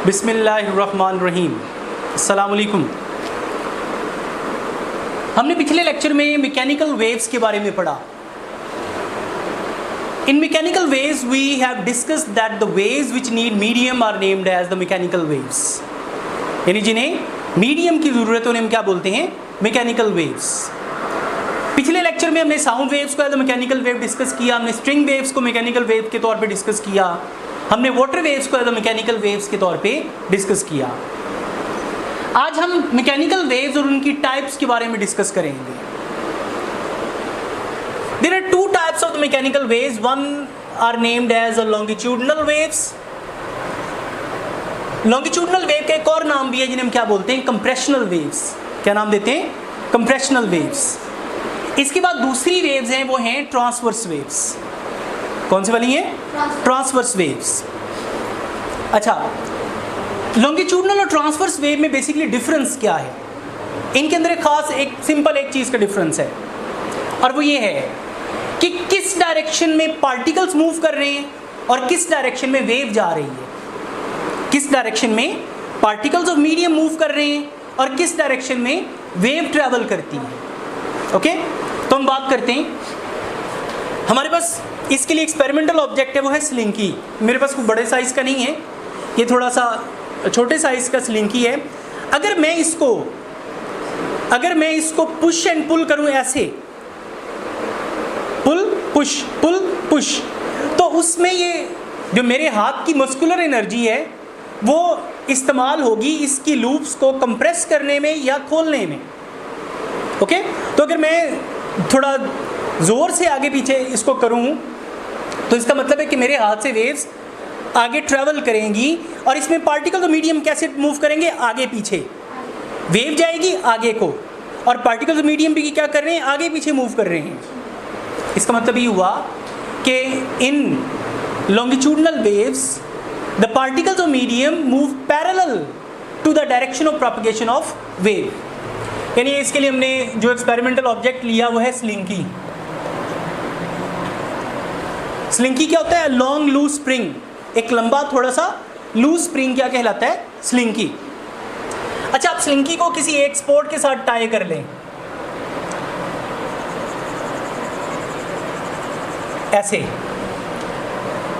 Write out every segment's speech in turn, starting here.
बिस्मिल्लाहिर्रहमानिर्रहीम। अस्सलाम वालेकुम। हमने पिछले लेक्चर में मैकेनिकल वेव्स के बारे में पढ़ा। In mechanical waves we have discussed that the waves which need medium are named as the mechanical waves, यानी जिन्हें मीडियम की ज़रूरत है उन्हें हम क्या बोलते हैं? Mechanical waves. पिछले लेक्चर में हमने साउंड वेव्स को as a mechanical wave discuss किया, हमने स्ट्रिंग वेव्स को मैकेनिकल वेव के तौर पे डिस्कस किया, हमने वाटर वेव्स को एज अ मैकेनिकल वेव्स के तौर पे डिस्कस किया। आज हम मैकेनिकल वेव्स और उनकी टाइप्स के बारे में डिस्कस करेंगे। There are two types of the mechanical waves. One are named as a longitudinal waves. Longitudinal wave का एक और नाम भी है जिन्हें हम क्या बोलते हैं? Compressional waves. क्या नाम देते हैं? Compressional waves. इसके बाद दूसरी वेव्स हैं, वो हैं ट्रांसवर्स वेव्स। कौन सी वाली हैं? Transverse waves. अच्छा, लॉन्गिट्यूडनल और ट्रांसवर्स वेव में बेसिकली डिफरेंस क्या है? इनके अंदर एक खास एक सिंपल एक चीज़ का डिफरेंस है, और वो ये है कि किस डायरेक्शन में पार्टिकल्स मूव कर रहे हैं और किस डायरेक्शन में वेव जा रही है। किस डायरेक्शन में पार्टिकल्स ऑफ मीडियम मूव कर रहे हैं और किस डायरेक्शन में वेव ट्रैवल करती है। ओके, तो हम बात करते हैं। हमारे पास इसके लिए एक्सपेरिमेंटल ऑब्जेक्ट है, वो है स्लिंकी। मेरे पास कोई बड़े साइज़ का नहीं है, ये थोड़ा सा छोटे साइज़ का स्लिंकी है। अगर मैं इसको पुश एंड पुल करूं, ऐसे पुल पुश, तो उसमें ये जो मेरे हाथ की मस्कुलर एनर्जी है वो इस्तेमाल होगी इसकी लूप्स को कंप्रेस करने में या खोलने में। ओके, तो अगर मैं थोड़ा ज़ोर से आगे पीछे इसको करूं तो इसका मतलब है कि मेरे हाथ से वेव्स आगे ट्रैवल करेंगी, और इसमें पार्टिकल तो मीडियम कैसे मूव करेंगे? आगे पीछे। वेव जाएगी आगे को, और पार्टिकल तो मीडियम भी क्या कर रहे हैं? आगे पीछे मूव कर रहे हैं। इसका मतलब ये हुआ कि in longitudinal waves the particles of medium move parallel to the direction of propagation of wave. यानी इसके लिए हमने जो एक्सपेरिमेंटल ऑब्जेक्ट लिया वो है स्लिंकी। स्लिंकी क्या होता है? लॉन्ग लूज स्प्रिंग, एक लंबा थोड़ा सा लूज स्प्रिंग क्या कहलाता है? स्लिंकी। अच्छा, आप स्लिंकी को किसी एक स्पोर्ट के साथ टाई कर लें, ऐसे,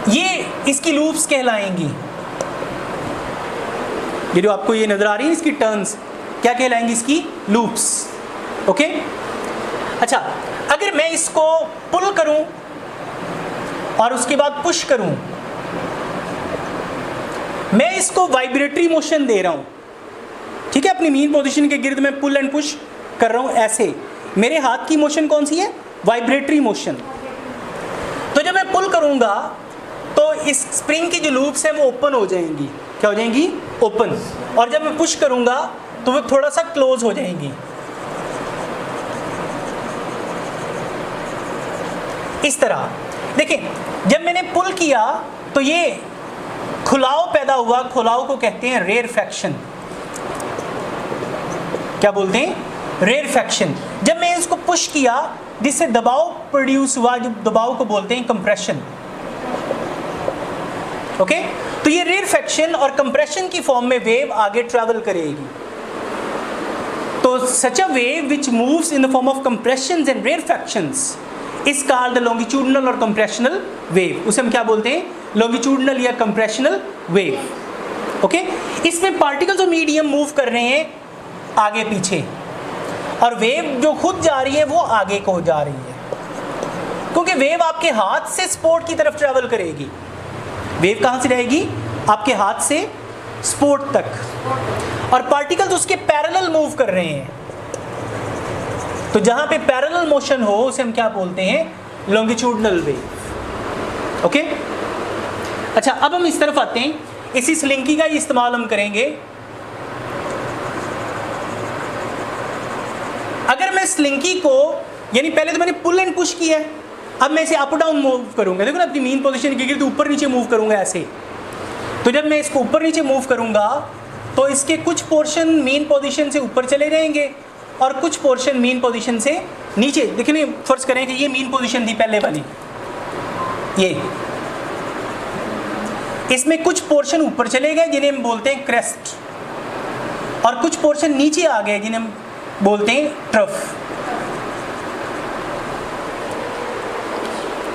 ये इसकी लूप्स कहलाएंगी। ये जो आपको ये नजर आ रही है इसकी टर्न्स क्या कहलाएंगी? इसकी लूप्स। ओके, अच्छा, अगर मैं इसको पुल करूं और उसके बाद पुश करूं, मैं इसको वाइब्रेटरी मोशन दे रहा हूं, ठीक है? अपनी मीन पोजीशन के गिर्द में पुल एंड पुश कर रहा हूं ऐसे। मेरे हाथ की मोशन कौन सी है? Vibratory motion. तो जब मैं पुल करूंगा तो इस स्प्रिंग की जो लूप्स हैं वो ओपन हो जाएंगी। क्या हो जाएंगी? ओपन। और जब मैं पुश करूंगा तो वो थोड़ा सा क्लोज हो जाएंगी। इस तरह देखिए, जब मैंने पुल किया तो ये खुलाव पैदा हुआ। खुलाव को कहते हैं रेरफैक्शन। क्या बोलते हैं? रेरफैक्शन। जब मैं इसको पुश किया जिससे दबाव प्रोड्यूस हुआ, जो दबाव को बोलते हैं कंप्रेशन। ओके, तो ये रेरफैक्शन और कंप्रेशन की फॉर्म में वेव आगे ट्रैवल करेगी। तो such a wave which moves in the form of compressions and rarefactions is called the longitudinal और कंप्रेशनल वेव। उसे हम क्या बोलते हैं? लॉन्गिट्यूडनल या कंप्रेशनल वेव। ओके, इसमें पार्टिकल्स और मीडियम मूव कर रहे हैं आगे पीछे, और वेव जो खुद जा रही है वो आगे को जा रही है, क्योंकि वेव आपके हाथ से स्पोर्ट की तरफ ट्रैवल करेगी। वेव कहाँ से रहेगी? आपके हाथ से स्पोर्ट तक, और पार्टिकल्स उसके पैरेलल मूव कर रहे हैं। तो जहाँ पे पैरेलल मोशन हो उसे हम क्या बोलते हैं? Longitudinal wave. ओके, अच्छा, अब हम इस तरफ आते हैं। इसी स्लिंकी का ही इस्तेमाल हम करेंगे। अगर मैं स्लिंकी को, यानी पहले तो मैंने पुल एंड पुश किया है, अब मैं इसे अप डाउन मूव करूंगा। देखो ना, अपनी मीन पोजीशन की गिर्द ऊपर नीचे मूव करूंगा ऐसे। तो जब मैं इसको ऊपर नीचे मूव करूंगा तो इसके कुछ पोर्शन मीन पोजीशन से ऊपर चले जाएंगे और कुछ पोर्शन मीन पोजीशन से नीचे। देखिए, फर्ज करें कि ये मीन पोजीशन थी पहले वाली, ये इसमें कुछ पोर्शन ऊपर चले गए जिन्हें हम बोलते हैं क्रेस्ट, और कुछ पोर्शन नीचे आ गए जिन्हें हम बोलते हैं ट्रफ।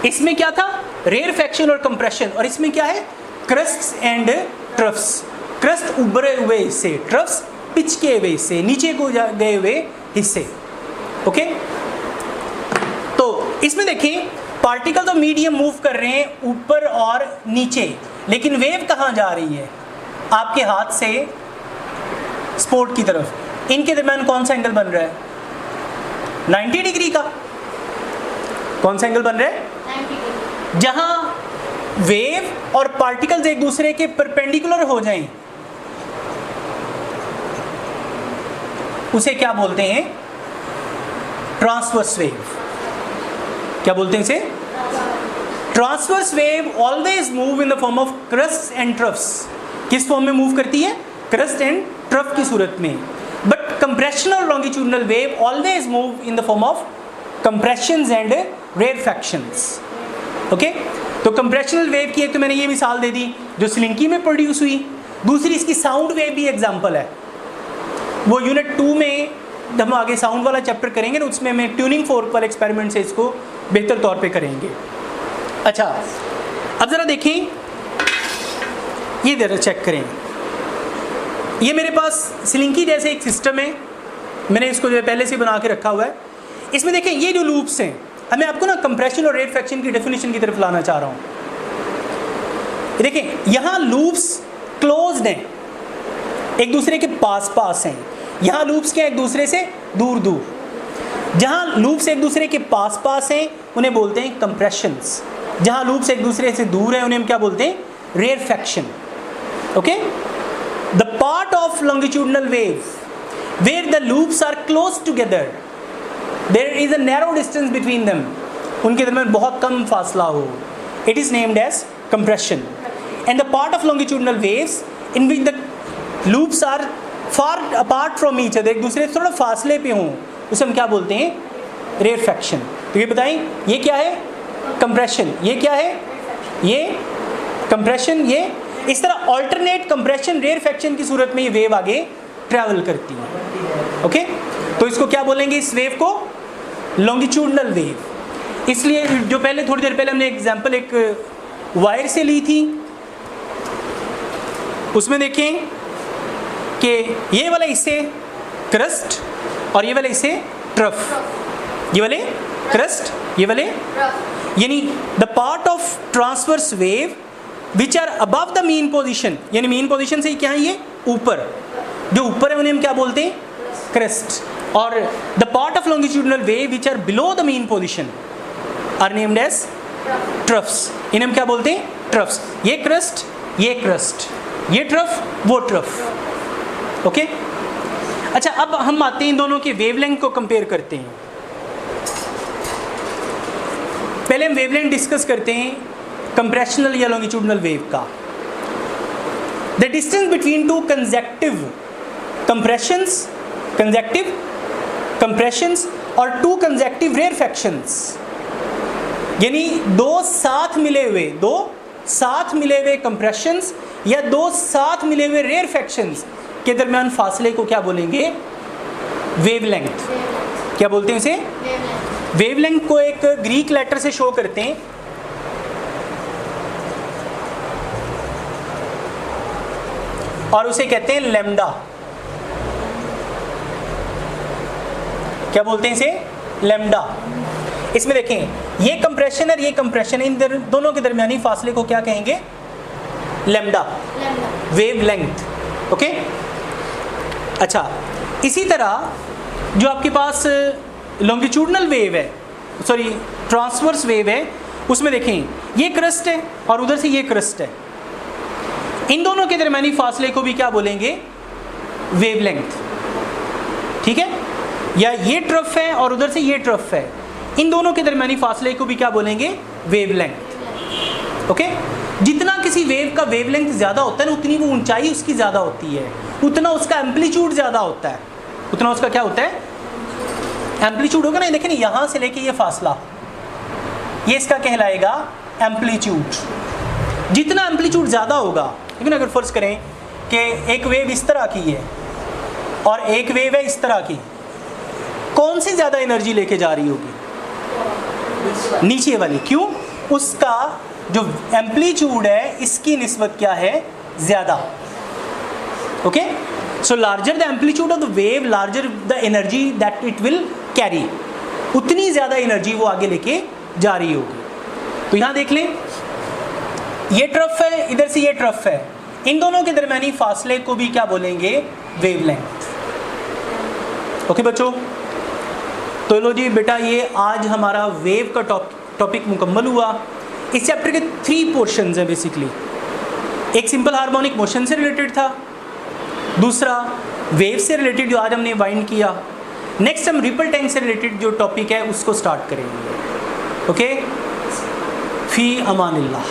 इसमें क्या था? रेयरफैक्शन और कंप्रेशन, और इसमें क्या है? Crusts and troughs. क्रस्ट उभरे हुए हिस्से, ट्रफ्स पिचके हुए हिस्से, नीचे को गए हुए हिस्से। ओके, तो इसमें देखिए पार्टिकल तो मीडियम मूव कर रहे हैं ऊपर और नीचे, लेकिन वेव कहाँ जा रही है? आपके हाथ से स्पोर्ट की तरफ। इनके दरम्यान कौन सा एंगल बन रहा है? 90 डिग्री का। कौन सा एंगल बन रहा है? 90 डिग्री। जहां वेव और पार्टिकल्स एक दूसरे के परपेंडिकुलर हो जाएं, उसे क्या बोलते हैं? Transverse wave. क्या बोलते हैं इसे? Transverse wave always move in the form of crest and troughs. किस फॉर्म में मूव करती है? क्रस्ट एंड ट्रफ की सूरत में। But compressional longitudinal wave always move in the form of compressions and rarefactions. Okay, तो कंप्रेशनल वेव की एक तो मैंने ये मिसाल दे दी जो स्लिंकी में प्रोड्यूस हुई। दूसरी इसकी साउंड वेव भी एग्जांपल है। वो यूनिट 2 में जब हम आगे साउंड वाला चैप्टर करेंगे ना, उसमें मैं ट्यूनिंग फोर्क वाले एक्सपेरिमेंट से इसको बेहतर तौर पे करेंगे। अच्छा, अब ज़रा देखें, ये ज़रा चेक करें। ये मेरे पास स्लिंकी जैसे एक सिस्टम है, मैंने इसको जो है पहले से बना के रखा हुआ है। इसमें देखें ये जो लूप्स हैं, अब मैं आपको ना कंप्रेशन और रेयरफैक्शन की डेफिनेशन की तरफ लाना चाह रहा हूँ। देखें यहाँ लूप्स क्लोज्ड हैं, एक दूसरे के पास पास हैं। यहाँ लूप्स के एक दूसरे से दूर दूर। जहाँ लूप्स एक दूसरे के पास पास हैं उन्हें बोलते हैं कंप्रेशंस। जहाँ लूप्स एक दूसरे से दूर हैं उन्हें हम क्या बोलते हैं? Rarefaction. Okay, the part of longitudinal wave where the loops are close together, there is a narrow distance between them, उनके दरमियान बहुत कम फासला हो, it is named as compression. And the part of longitudinal waves in which the loops are far apart from each other, एक दूसरे से थोड़ा फासले पे हों, उसे हम क्या बोलते हैं? रेयरफैक्शन। तो ये बताएं, ये क्या है? कंप्रेशन। ये क्या है? ये कंप्रेशन। ये इस तरह ऑल्टरनेट कंप्रेशन रेयरफैक्शन की सूरत में ये वेव आगे ट्रैवल करती है। ओके, तो इसको क्या बोलेंगे? इस वेव को लॉन्गिट्यूडनल वेव। इसलिए जो पहले थोड़ी देर पहले हमने एग्जांपल एक वायर से ली थी, उसमें देखें कि ये वाला हिस्से क्रस्ट और ये वाले हिस्से ट्रफ। ये वाले क्रस्ट, ये वाले, यानी the part of transverse wave which are above the mean position, यानी मीन पोजिशन से क्या है? ये ऊपर, जो ऊपर है उन्हें हम क्या बोलते हैं? क्रस्ट। और the part of longitudinal wave which are below the mean position are named as troughs. इन्हें हम क्या बोलते हैं? ट्रफ्स। ये क्रस्ट, ये क्रस्ट, ये ट्रफ, वो ट्रफ। ओके, अच्छा, अब हम आते हैं इन दोनों के वेवलेंथ को कंपेयर करते हैं। पहले हम वेवलेंथ डिस्कस करते हैं कंप्रेशनल या लॉन्गिट्यूडनल वेव का। The distance between two consecutive compressions, consecutive compressions और टू कंसेक्टिव रेयरफैक्शंस, यानी दो साथ मिले हुए कंप्रेशंस या दो साथ मिले हुए रेयरफैक्शंस के दरमियान फासले को क्या बोलेंगे? वेवलेंथ। क्या बोलते हैं इसे? वेवलेंथ को एक ग्रीक लेटर से शो करते हैं, और उसे कहते हैं लैम्डा। क्या बोलते हैं इसे? लैम्डा। इसमें देखें ये कंप्रेशन और ये कंप्रेशन, इन दोनों के दरमियानी फासले को क्या कहेंगे? Lambda, wavelength. ओके, अच्छा, इसी तरह जो आपके पास लॉन्गिट्यूडनल वेव है, सॉरी ट्रांसवर्स वेव है, उसमें देखें ये क्रस्ट है और उधर से ये क्रस्ट है। इन दोनों के दरमियानी फासले को भी क्या बोलेंगे? वेवलेंथ। ठीक है, या ये ट्रफ है और उधर से ये ट्रफ है, इन दोनों के दरमियानी फासले को भी क्या बोलेंगे? वेवलेंथ। ओके, जितना किसी वेव का वेवलेंथ ज़्यादा होता है ना, उतनी वो ऊंचाई उसकी ज़्यादा होती है, उतना उसका एम्पलीट्यूड ज़्यादा होता है, उतना उसका क्या होता है? एम्पलीट्यूड होगा ना। देखें यहाँ से लेके ये फासला, ये इसका कहलाएगा एम्पलीट्यूड। जितना एम्पलीट्यूड ज़्यादा होगा, लेकिन अगर फर्ज करें कि एक वेव इस तरह की है और एक वेव है इस तरह की, कौन सी ज़्यादा एनर्जी लेके जा रही होगी? नीचे वाली। क्यों? उसका जो एम्पलीट्यूड है इसकी निस्बत क्या है? ज़्यादा। Okay, so larger the amplitude of the wave, larger the energy that it will carry, उतनी ज़्यादा एनर्जी वो आगे लेके जा रही होगी। तो यहाँ देख लें, ये ट्रफ है, इधर से ये ट्रफ है, इन दोनों के दरमियानी फासले को भी क्या बोलेंगे? वेवलेंथ। ओके बच्चों, तो लो जी बेटा, ये आज हमारा वेव का टॉपिक मुकम्मल हुआ। इस चैप्टर के 3 पोर्शंस हैं बेसिकली। एक सिंपल हार्मोनिक मोशन से रिलेटेड था, दूसरा वेव से रिलेटेड जो आज हमने वाइंड किया, नेक्स्ट हम रिपल टैंक से रिलेटेड जो टॉपिक है उसको स्टार्ट करेंगे। ओके, फी अमानिल्लाह।